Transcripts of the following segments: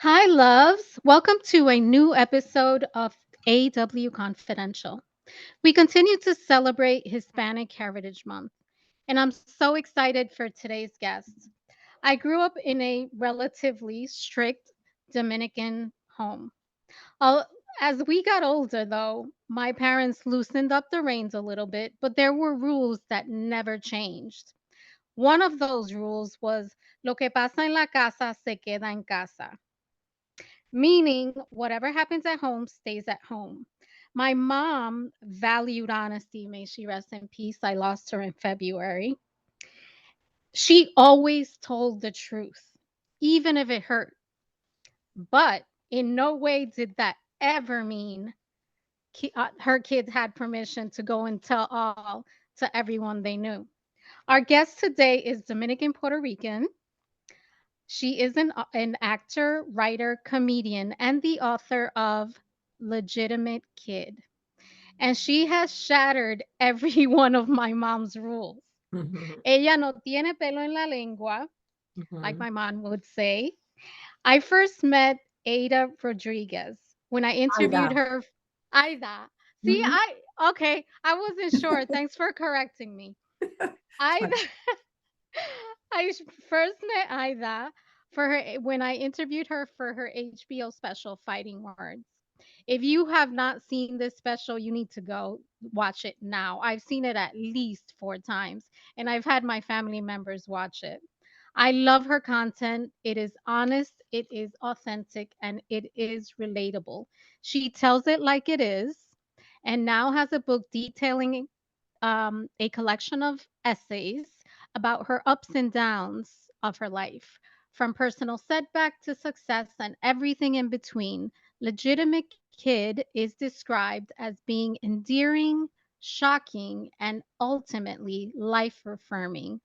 Hi, loves. Welcome to a new episode of AW Confidential. We continue to celebrate Hispanic Heritage Month, and I'm so excited for today's guest. I grew up in a relatively strict Dominican home. Al- As we got older, though, my parents loosened up the reins a little bit, but there were rules that never changed. One of those rules was lo que pasa en la casa se queda en casa, meaning whatever happens at home stays at home. My mom valued honesty. May she rest in peace. I lost her in February. She always told the truth, even if it hurt. But in no way did that ever mean her kids had permission to go and tell all to everyone they knew. Our guest today is Dominican Puerto Rican. She is an actor, writer, comedian, and the author of Legitimate Kid. And she has shattered every one of my mom's rules. Mhm, Ella no tiene pelo en la lengua, like mhm. my mom would say. I first met Ada Rodriguez when I interviewed Aida. her. Aida. See, Mhm. okay, I wasn't sure. Thanks for correcting me. It's Aida, fine. first met Aida for her when I interviewed her for her HBO special Fighting Words. If you have not seen this special, you need to go watch it now. I've seen it at least 4 times, and I've had my family members watch it. I love her content. It is honest, it is authentic, and it is relatable. She tells it like it is, and now has a book detailing a collection of essays about her ups and downs of her life, from personal setback to success and everything in between. Legitimate Kid is described as being endearing, shocking, and ultimately life affirming.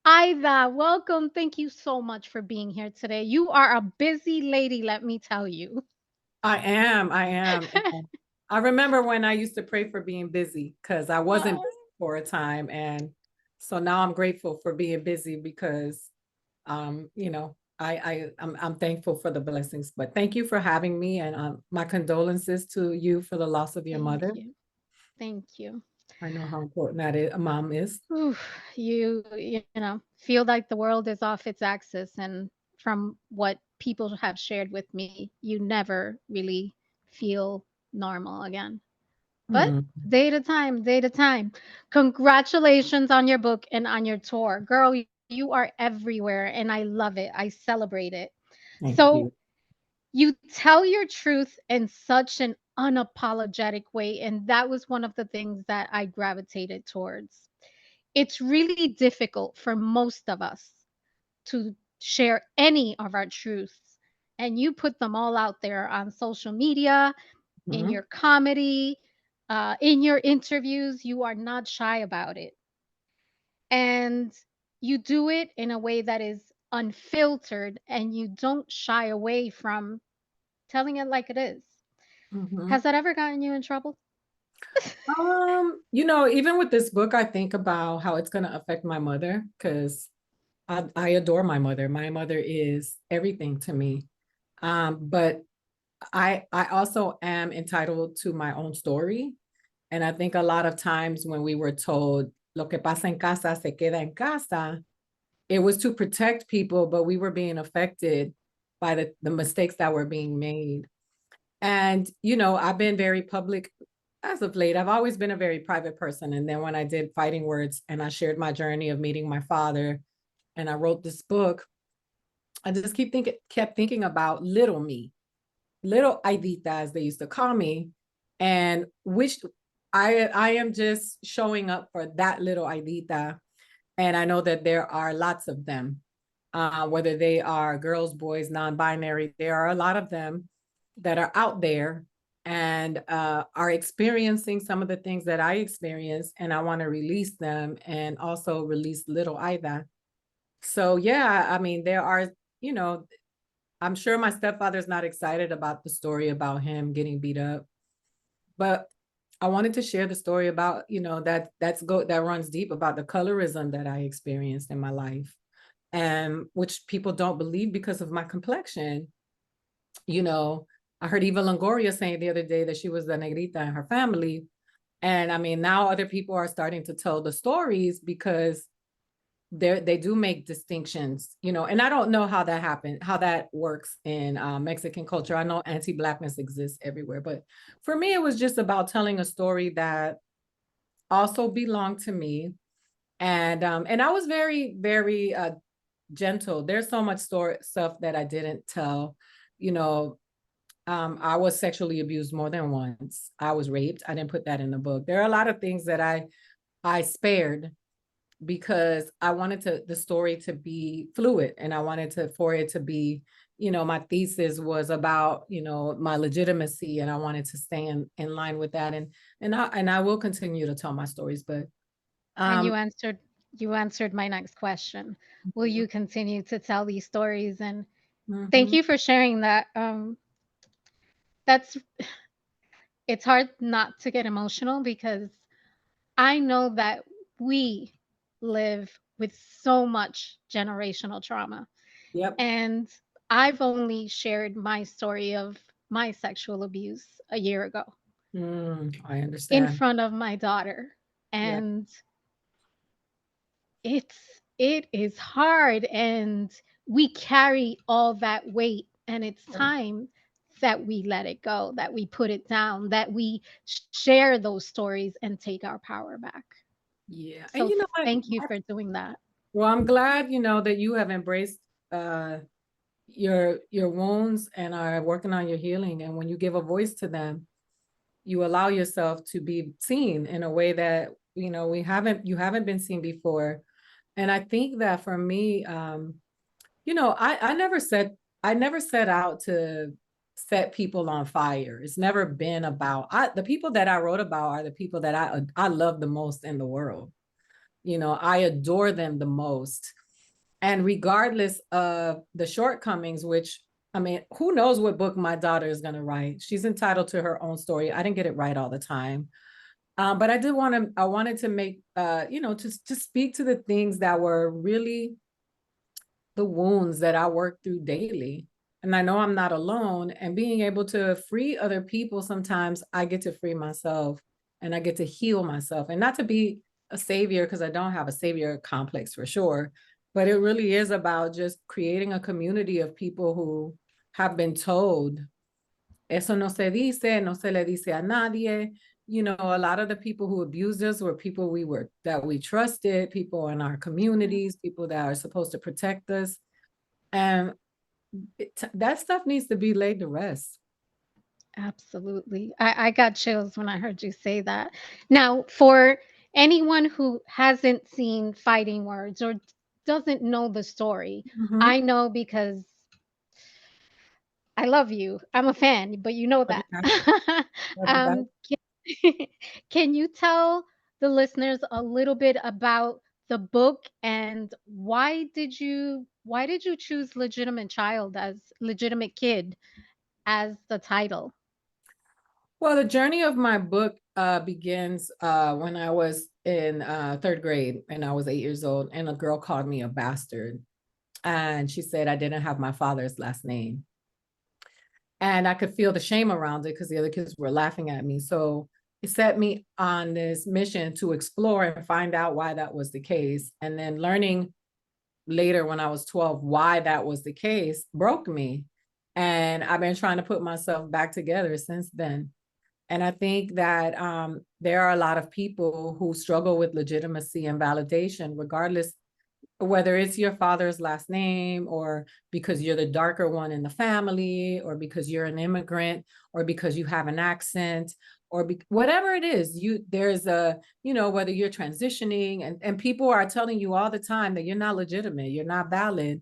Ida, welcome. Thank you so much for being here today. You are a busy lady, let me tell you. I am. And I remember when I used to pray for being busy because I wasn't busy for a time. And so now I'm grateful for being busy because I'm thankful for the blessings. But thank you for having me and my condolences to you for the loss of your Thank mother. you. Thank you. I know how important that is, a mom is. Oof, you know, feel like the world is off its axis, and from what people have shared with me, you never really feel normal again. But Mm, day to time, day to time. Congratulations on your book and on your tour. Girl, you are everywhere and I love it. I celebrate it. thank So, you. you tell your truth in such an unapologetic way, and that was one of the things that I gravitated towards. It's really difficult for most of us to share any of our truths, and you put them all out there on social media, in Mhm. your comedy, in your interviews. You are not shy about it, and you do it in a way that is unfiltered, and you don't shy away from telling it like it is. Mhm. Has that ever gotten you in trouble? Even with this book, I think about how it's going to affect my mother because I adore my mother. My mother is everything to me. But I also am entitled to my own story. And I think a lot of times when we were told, lo que pasa en casa se queda en casa, it was to protect people, but we were being affected by the mistakes that were being made. And, I've been very public as of late. I've always been a very private person. And then when I did Fighting Words and I shared my journey of meeting my father and I wrote this book, I just kept thinking about little me, little Aidita, as they used to call me, and which I am just showing up for that little Aidita. And I know that there are lots of them, whether they are girls, boys, non-binary. There are a lot of them that are out there and are experiencing some of the things that I experienced, and I want to release them and also release little Ida. So yeah, I mean, there are, you know, I'm sure my stepfather's not excited about the story about him getting beat up, but I wanted to share the story about, that runs deep about the colorism that I experienced in my life, and which people don't believe because of my complexion. you know, I heard Eva Longoria saying the other day that she was the negrita in her family. And I mean, now other people are starting to tell the stories because they do make distinctions, you know, and I don't know how that happened, how that works in Mexican culture. I know anti-blackness exists everywhere, but for me, it was just about telling a story that also belonged to me. And I was very, very gentle. There's so much story stuff that I didn't tell, you know. I was sexually abused more than once. I was raped. I didn't put that in the book. There are a lot of things that I spared because I wanted the story to be fluid, and I wanted for it to be, you know, my thesis was about, you know, my legitimacy, and I wanted to stay in line with that. And I will continue to tell my stories, but And um you answered my next question. Will you continue to tell these stories? And thank mhm, you for sharing that. That's it's hard not to get emotional because I know that we live with so much generational trauma. yep. And I've only shared my story of my sexual abuse a year ago I in understand. front of my daughter. Yeah. And it is hard, and we carry all that weight, and it's time that we let it go, that we put it down, that we share those stories and take our power back. Yeah. And So you know what? thank you for doing that. Well, I'm glad, you know, that you have embraced uh your wounds and are working on your healing. And when you give a voice to them, you allow yourself to be seen in a way that, you know, you haven't been seen before. And I think that for me, you know, I never set out to set people on fire. It's never been about the people that I wrote about are the people that I love the most in the world. You know, I adore them the most. And regardless of the shortcomings, which I mean, who knows what book my daughter is going to write? She's entitled to her own story. I didn't get it right all the time. But I wanted to make, you know, just speak to the things that were really the wounds that I work through daily. And I know I'm not alone. And being able to free other people, sometimes I get to free myself and I get to heal myself. And not to be a savior, because I don't have a savior complex for sure. But it really is about just creating a community of people who have been told, eso no se dice, no se le dice a nadie. You know, a lot of the people who abused us were people that we trusted, people in our Yeah, communities, people that are supposed to protect us. And that stuff needs to be laid to rest. absolutely. I got chills when I heard you say that. Now, for anyone who hasn't seen Fighting Words or doesn't know the story, Mhm. I know because I love you. I'm a fan, but you know Love you that. back. Love you back. um, can you tell the listeners a little bit about the book, and why did you choose legitimate kid as the title? Well, the journey of my book begins when I was in third grade and I was 8 years old, and a girl called me a bastard. And she said I didn't have my father's last name. And I could feel the shame around it because the other kids were laughing at me. So it set me on this mission to explore and find out why that was the case. And then learning later when I was 12 why that was the case broke me. And I've been trying to put myself back together since then. And I think that there are a lot of people who struggle with legitimacy and validation, regardless whether it's your father's last name or because you're the darker one in the family or because you're an immigrant or because you have an accent or whatever it is, there's a, you know, whether you're transitioning and people are telling you all the time that you're not legitimate, you're not valid.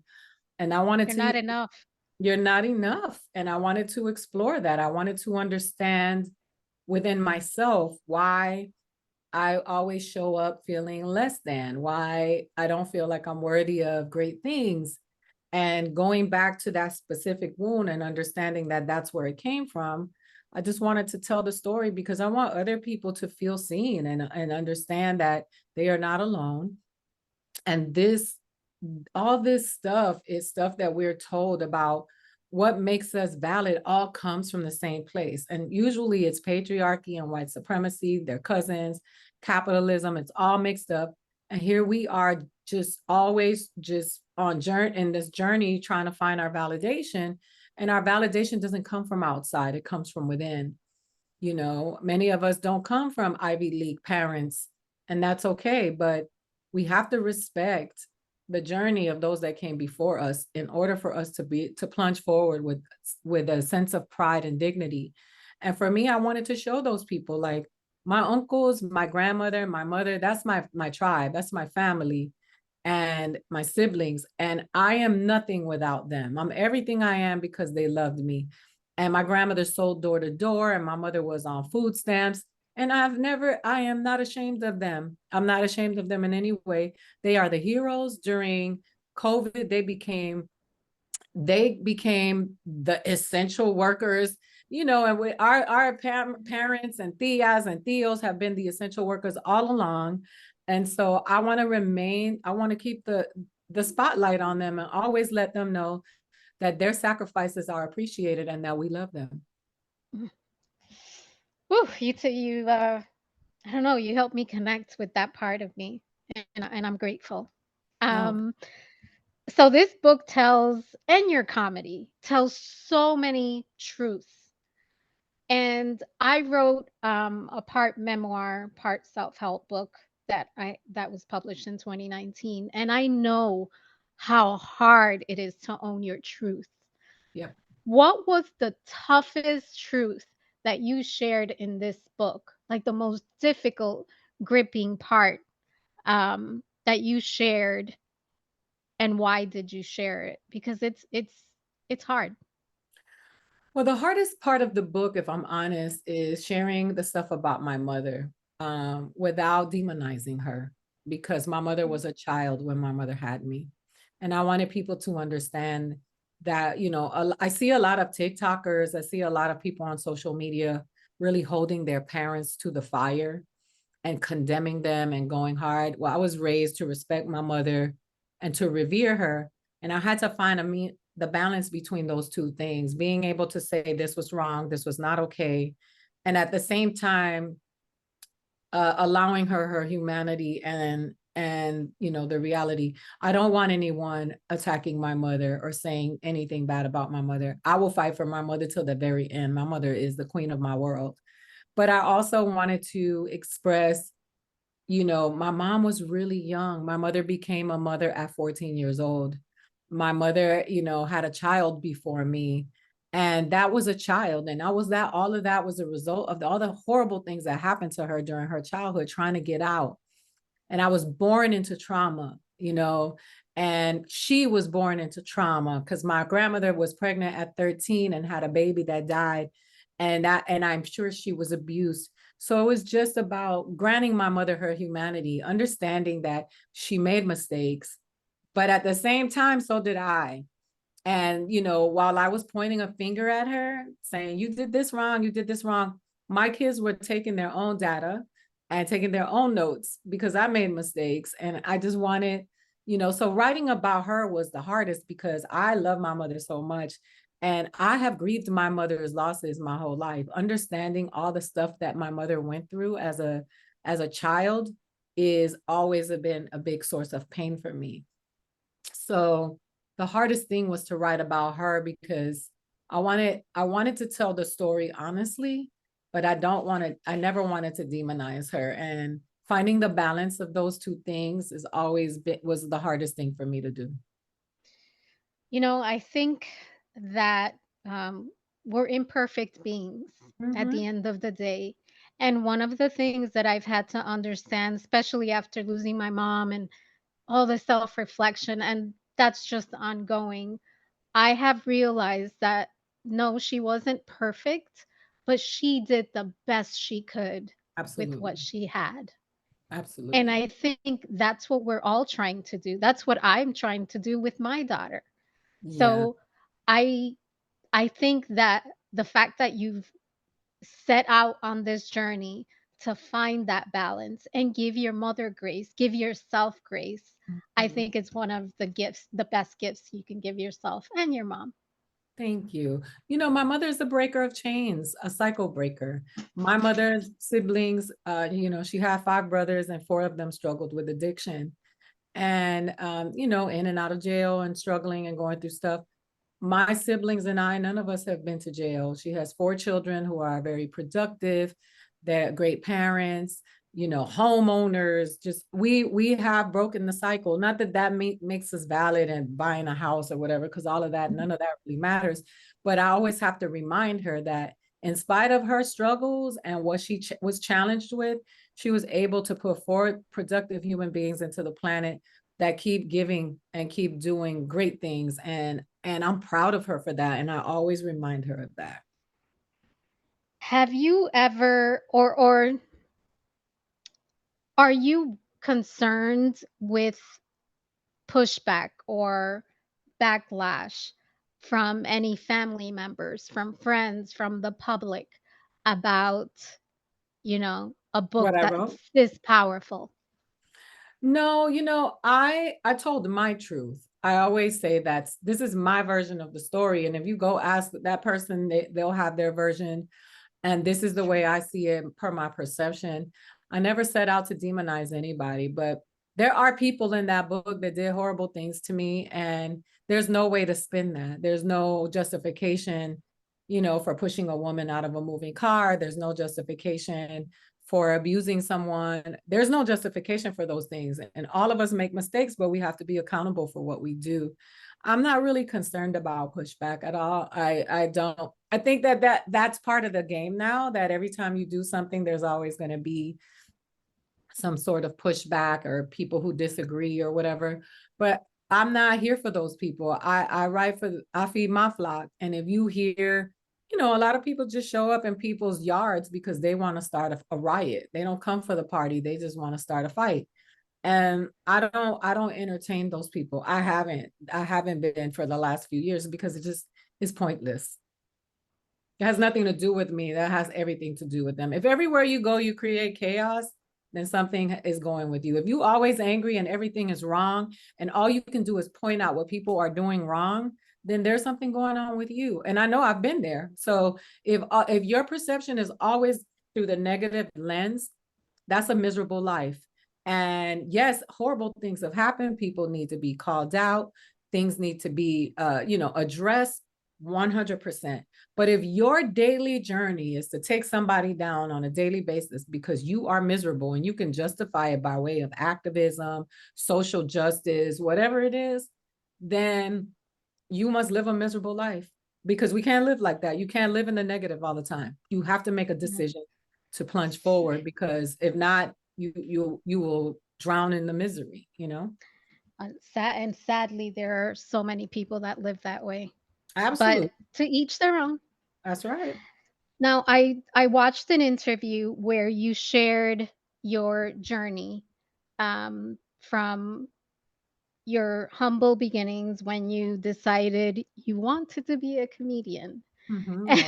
And I wanted You're to, not enough. you're not enough. And I wanted to explore that. I wanted to understand within myself why I always show up feeling less than, why I don't feel like I'm worthy of great things. And going back to that specific wound and understanding that that's where it came from, I just wanted to tell the story because I want other people to feel seen and understand that they are not alone. And all this stuff is stuff that we're told about what makes us valid all comes from the same place. And usually it's patriarchy and white supremacy, their cousins, capitalism, it's all mixed up. And here we are just always just on journey in this journey trying to find our validation. And our validation doesn't come from outside, it comes from within. You know, many of us don't come from Ivy League parents, and that's okay, but we have to respect the journey of those that came before us in order for us to plunge forward with a sense of pride and dignity. And for me, I wanted to show those people, like my uncles, my grandmother, my mother, that's my tribe, that's my family and my siblings, and I am nothing without them. I'm everything I am because they loved me. And my grandmother sold door to door, and my mother was on food stamps. And I am not ashamed of them. I'm not ashamed of them in any way. They are the heroes during COVID. They became the essential workers, you know, and our parents and tias and tios have been the essential workers all along. And so I want to keep the spotlight on them and always let them know that their sacrifices are appreciated and that we love them. Mm. Whew, you I don't know, you helped me connect with that part of me, and I'm grateful. No. Um, so this book tells, and your comedy tells so many truths. And I wrote a part memoir, part self-help book that was published in 2019, and I know how hard it is to own your truth. Yep. What was the toughest truth that you shared in this book? Like the most difficult, gripping part that you shared, and why did you share it? Because it's hard. Well, the hardest part of the book, if I'm honest, is sharing the stuff about my mother, without demonizing her, because my mother was a child when my mother had me. And I wanted people to understand that, you know, I see a lot of TikTokers, I see a lot of people on social media really holding their parents to the fire and condemning them and going hard. Well, I was raised to respect my mother and to revere her. And I had to find the balance between those two things, being able to say this was wrong, this was not okay. And at the same time, allowing her humanity and you know the reality. I don't want anyone attacking my mother or saying anything bad about my mother. I will fight for my mother till the very end. My mother is the queen of my world. But I also wanted to express, you know, my mom was really young. My mother became a mother at 14 years old. My mother, you know, had a child before me. And that was a child. And all of that was a result of all the horrible things that happened to her during her childhood, trying to get out. And I was born into trauma, you know, and she was born into trauma because my grandmother was pregnant at 13 and had a baby that died. And I'm sure she was abused. So it was just about granting my mother her humanity, understanding that she made mistakes, but at the same time, so did I. And, you know, while I was pointing a finger at her, saying, you did this wrong, you did this wrong, my kids were taking their own data and taking their own notes because I made mistakes. And I just wanted, you know, so writing about her was the hardest because I love my mother so much. And I have grieved my mother's losses my whole life. Understanding all the stuff that my mother went through as a child is always been a big source of pain for me. So the hardest thing was to write about her because I wanted to tell the story honestly, but I never wanted to demonize her. And finding the balance of those two things was the hardest thing for me to do. You know, I think that we're imperfect beings at Mm-hmm. the end of the day. And one of the things that I've had to understand, especially after losing my mom and all the self reflection, and that's just ongoing, I have realized that no, she wasn't perfect, but she did the best she could with what Absolutely. she had. And Absolutely. I think that's what we're all trying to do. That's what I'm trying to do with my daughter. Yeah. So I I think that the fact that you've set out on this journey to find that balance and give your mother grace, give yourself grace, I Mhm. think it's one of the gifts, the best gifts you can give yourself and your mom. Thank you. You know, my mother's a breaker of chains, a cycle breaker. My mother's siblings, she had five brothers and four of them struggled with addiction. And, in and out of jail and struggling and going through stuff. My siblings and I, none of us have been to jail. She has four children who are very productive. They're great parents, homeowners. Just we have broken the cycle. Not that makes us valid and buying a house or whatever, because all of that, none of that really matters. But I always have to remind her that in spite of her struggles and what she was challenged with, she was able to put forward productive human beings into the planet that keep giving and keep doing great things, and I'm proud of her for that, and I always remind her of that. Have you ever, or are you concerned with pushback or backlash from any family members, from friends, from the public about, a book What I wrote? that's this powerful? No, I told my truth. I always say that this is my version of the story, and if you go ask that person, they'll have their version. And this is the way I see it per my perception. I never set out to demonize anybody, but there are people in that book that did horrible things to me. And there's no way to spin that. There's no justification, for pushing a woman out of a moving car. There's no justification for abusing someone. There's no justification for those things. And all of us make mistakes, but we have to be accountable for what we do. I'm not really concerned about pushback at all. I don't. I think that's part of the game now, that every time you do something, there's always going to be some sort of pushback or people who disagree or whatever. But I'm not here for those people. I write for, I feed my flock. And if you hear, a lot of people just show up in people's yards because they want to start a riot. They don't come for the party. They just want to start a fight. And I don't entertain those people. I haven't been for the last few years because it just is pointless. It has nothing to do with me. That has everything to do with them. If everywhere you go you create chaos, then something is going with you. If you always angry and everything is wrong and all you can do is point out what people are doing wrong, then there's something going on with you. And I know I've been there. So if your perception is always through the negative lens, that's a miserable life. And yes, horrible things have happened. People need to be called out. Things need to be, addressed 100%. But if your daily journey is to take somebody down on a daily basis because you are miserable and you can justify it by way of activism, social justice, whatever it is, then you must live a miserable life, because we can't live like that. You can't live in the negative all the time. You have to make a decision to plunge forward, because if not, you will drown in the misery. And sadly, there are so many people that live that way. But Absolutely. to each their own. That's right. Now, I watched an interview where you shared your journey, from your humble beginnings when you decided you wanted to be a comedian. Most.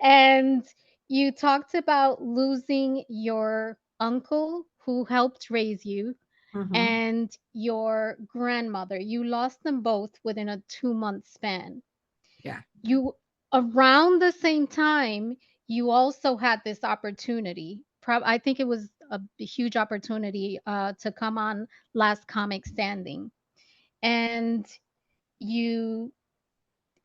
And you talked about losing your uncle who helped raise you Mm-hmm. and your grandmother. You lost them both within a 2-month span. Yeah. You, around the same time, you also had this opportunity. I think it was a huge opportunity to come on Last Comic Standing, and you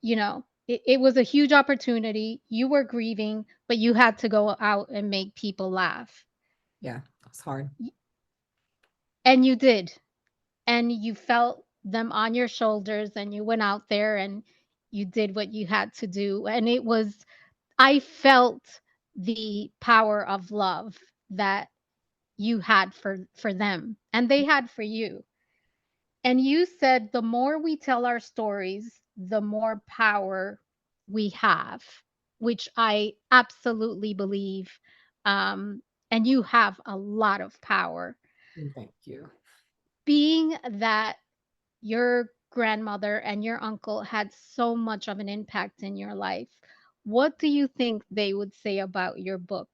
it was a huge opportunity. You were grieving, but you had to go out and make people laugh, Yeah. It's hard. and you did, and you felt them on your shoulders, and you went out there and you did what you had to do, and it was, I felt the power of love that you had for them and they had for you. And you said the more we tell our stories, the more power we have, which I absolutely believe. And you have a lot of power. Thank you. Being that your grandmother and your uncle had so much of an impact in your life, what do you think they would say about your book?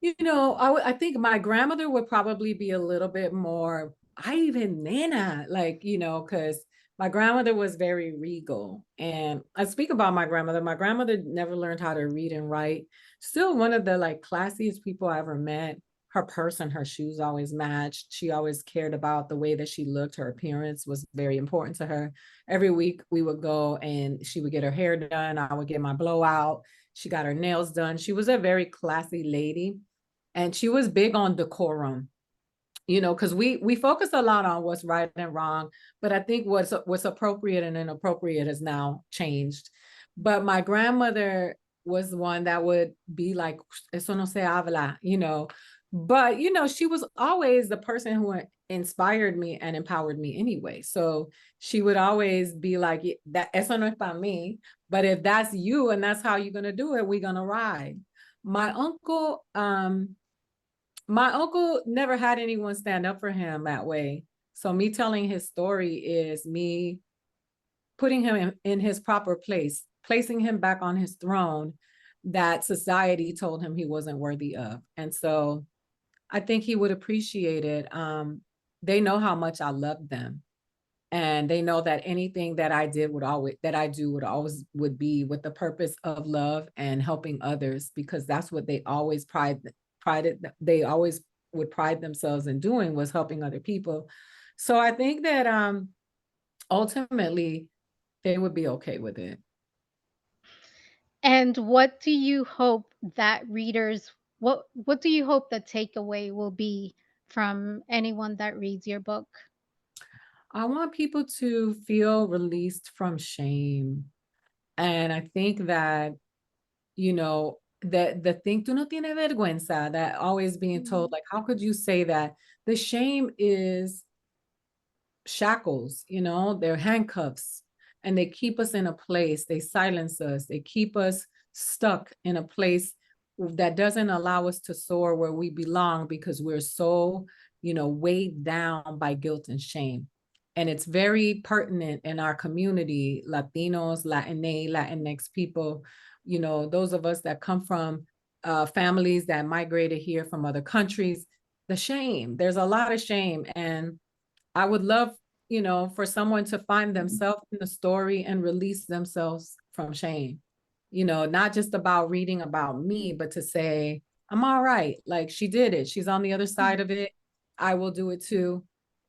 I think my grandmother would probably be a little bit more, I even Nana, like, because My grandmother was very regal. And I speak about my grandmother. My grandmother never learned how to read and write. Still one of the like classiest people I ever met. Her purse and her shoes always matched. She always cared about the way that she looked. Her appearance was very important to her. Every week we would go and she would get her hair done. I would get my blowout. She got her nails done. She was a very classy lady. And she was big on decorum, because we focus a lot on what's right and wrong, but I think what's appropriate and inappropriate has now changed. But my grandmother was one that would be like, eso no se habla, but she was always the person who inspired me and empowered me anyway. So she would always be like, that eso no es para mí, but if that's you and that's how you're gonna do it, we're gonna ride. My uncle never had anyone stand up for him that way. So me telling his story is me putting him in his proper place, placing him back on his throne that society told him he wasn't worthy of. And so I think he would appreciate it. They know how much I love them. And they know that anything that I do would be with the purpose of love and helping others, because that's what they always they always would pride themselves in doing, was helping other people. So I think that ultimately they would be okay with it. And what do you hope that readers what do you hope the takeaway will be from anyone that reads your book? I want people to feel released from shame. And I think that, the thing, tú no tienes vergüenza, that always being told, Mhm. like, how could you say that? The shame is shackles, they're handcuffs, and they keep us in a place, they silence us, they keep us stuck in a place that doesn't allow us to soar where we belong, because we're so, weighed down by guilt and shame. And it's very pertinent in our community, Latinos, Latinx people, those of us that come from families that migrated here from other countries. The shame, there's a lot of shame. And I would love, for someone to find themselves in the story and release themselves from shame. Not just about reading about me, but to say, I'm all right. Like, she did it. She's on the other side Mhm. of it. I will do it too.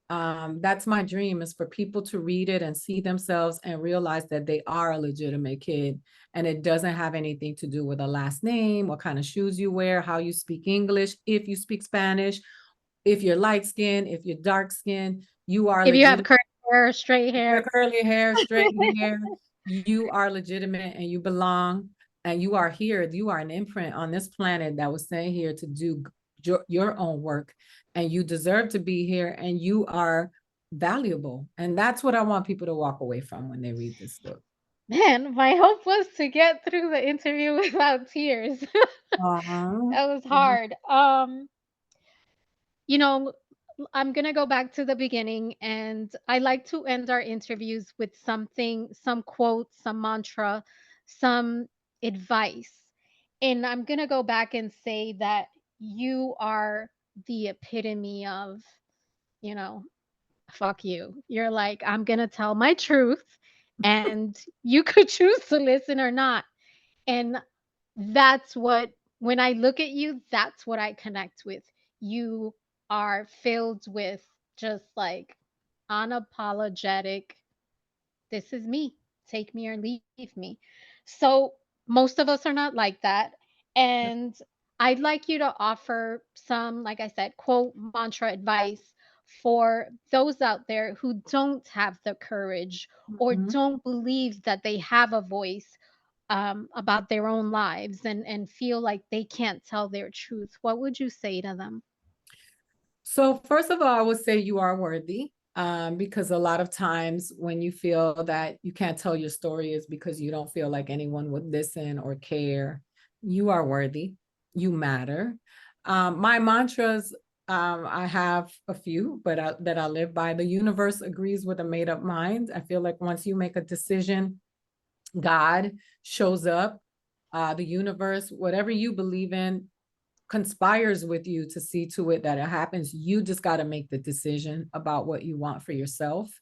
That's my dream, is for people to read it and see themselves and realize that they are a legitimate kid. And it doesn't have anything to do with a last name, what kind of shoes you wear, how you speak English, if you speak Spanish, if you're light skinned, if you're dark skinned, you are If you have legitimate. curly hair, straight Your hair. curly hair, straight hair, you are legitimate and you belong, and you are here. You are an imprint on this planet that was sent here to do your own work, and you deserve to be here, and you are valuable. And that's what I want people to walk away from when they read this book. Man, my hope was to get through the interview without tears. Uh-huh. That was Mhm. hard. You know, I'm going to go back to the beginning, and I like to end our interviews with something, some quote, some mantra, some advice. And I'm going to go back and say that you are the epitome of, you know, fuck you. You're like, I'm going to tell my truth, and you could choose to listen or not. And that's what, when I look at you, that's what I connect with. You are filled with just like unapologetic, this is me, take me or leave me. So most of us are not like that. And I'd like you to offer some, like I said, quote, mantra advice for those out there who don't have the courage or Mhm. don't believe that they have a voice about their own lives and feel like they can't tell their truth. What would you say to them? So first of all, I would say you are worthy, because a lot of times when you feel that you can't tell your story is because you don't feel like anyone would listen or care. You are worthy. You matter. My mantras, I have a few, but that I live by. The universe agrees with a made up mind. I feel like once you make a decision, God shows up. The universe, whatever you believe in, conspires with you to see to it that it happens. You just got to make the decision about what you want for yourself.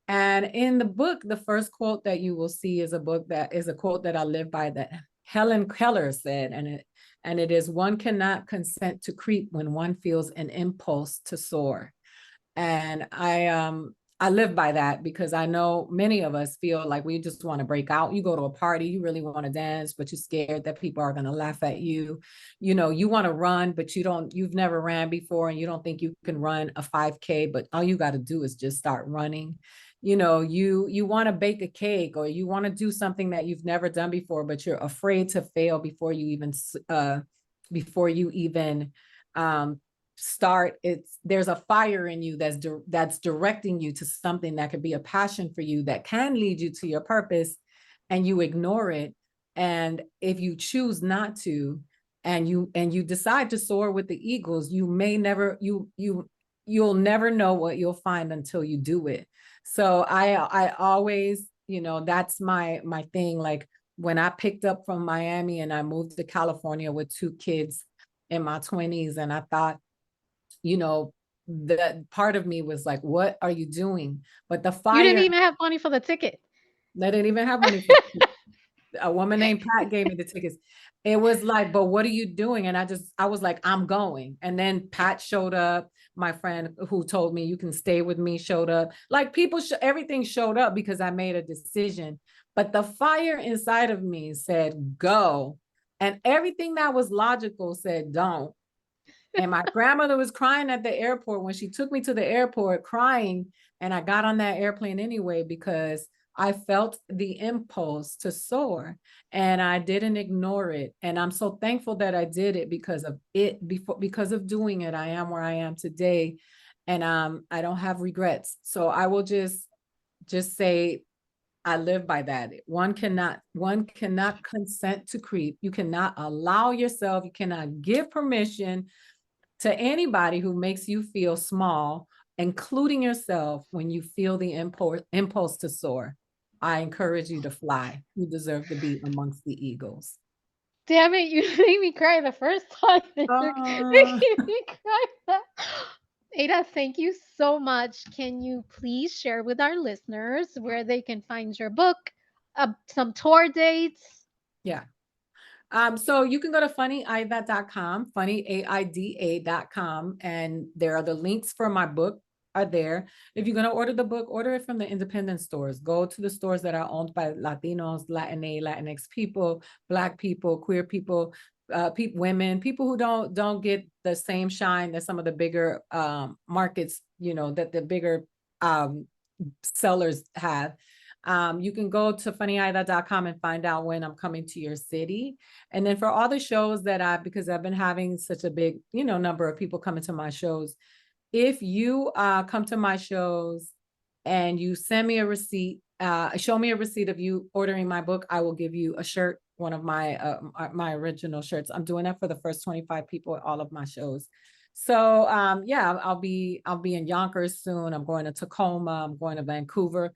And in the book, the first quote that you will see is a quote that I live by, that Helen Keller said, and it is, one cannot consent to creep when one feels an impulse to soar. And I live by that because I know many of us feel like we just want to break out. You go to a party, you really want to dance, but you're scared that people are going to laugh at you. You know, you want to run, but you've never ran before and you don't think you can run a 5K, but all you got to do is just start running. You know, you want to bake a cake, or you want to do something that you've never done before, but you're afraid to fail before you even um start. It's There's a fire in you that's directing you to something that could be a passion for you, that can lead you to your purpose, and you ignore it. And if you choose not to, and you decide to soar with the eagles, you may never you'll never know what you'll find until you do it. So I always, that's my thing. Like, when I picked up from Miami and I moved to California with two kids in my 20s, and I thought, you know, that part of me was like, what are you doing? But the You didn't fire, even have money for the ticket. they didn't even have money for, a woman named Pat gave me the tickets. It was like, but what are you doing? And I was like, I'm going. And then Pat showed up. My friend who told me you can stay with me showed up. Like, everything showed up because I made a decision. But the fire inside of me said, go. And everything that was logical said, don't. And my grandmother was crying at the airport when she took me to the airport, crying. And I got on that airplane anyway because I felt the impulse to soar and I didn't ignore it. And I'm so thankful that I did it because of doing it. I am where I am today. And I don't have regrets. So I will just say I live by that. One cannot consent to creep. You cannot allow yourself, you cannot give permission to anybody who makes you feel small, including yourself, when you feel the impulse to soar. I encourage you to fly. You deserve to be amongst the eagles. Damn it, you made me cry the first time, and you're Uh, making me cry now. Ada, thank you so much. Can you please share with our listeners where they can find your book, some tour dates? yeah. So you can go to funnyaida.com, funnyaida.com, and there are the links for my book are there. If you're going to order the book, order it from the independent stores. Go to the stores that are owned by Latinos, Latinx people, Black people, queer people, women, people who don't get the same shine that some of the bigger markets, that the bigger um, sellers have. You can go to funnyaida.com and find out when I'm coming to your city. And then for all the shows because I've been having such a big, number of people coming to my shows, if you come to my shows and you send me a receipt, show me a receipt of you ordering my book, I will give you a shirt, one of my original shirts. I'm doing that for the first 25 people at all of my shows. So yeah, I'll be in Yonkers soon. I'm going to Tacoma. I'm going to Vancouver.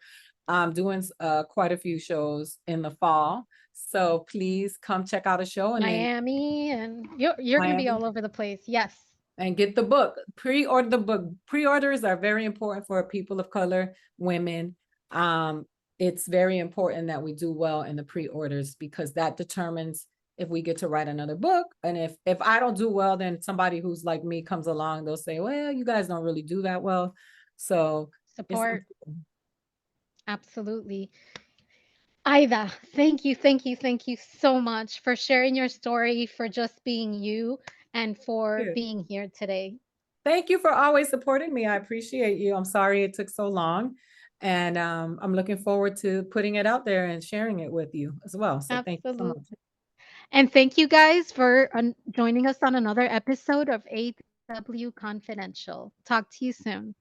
I'm doing quite a few shows in the fall. So please come check out a show, and then Miami, and you're going to be Miami, all over the place. Yes. and get the book. Pre-order the book. Pre-orders are very important for people of color, women. Um, it's very important that we do well in the pre-orders because that determines if we get to write another book. And if I don't do well, then somebody who's like me comes along, they'll say, well, you guys don't really do that well. So it's Support. Absolutely. Ida, thank you, thank you, thank you so much for sharing your story, for just being you, and for important. being here today. Thank you for always supporting me. I appreciate you. I'm sorry it took so long. And I'm looking forward to putting it out there and sharing it with you as well. So thank you so Absolutely. much. And thank you guys for joining us on another episode of AW Confidential. Talk to you soon.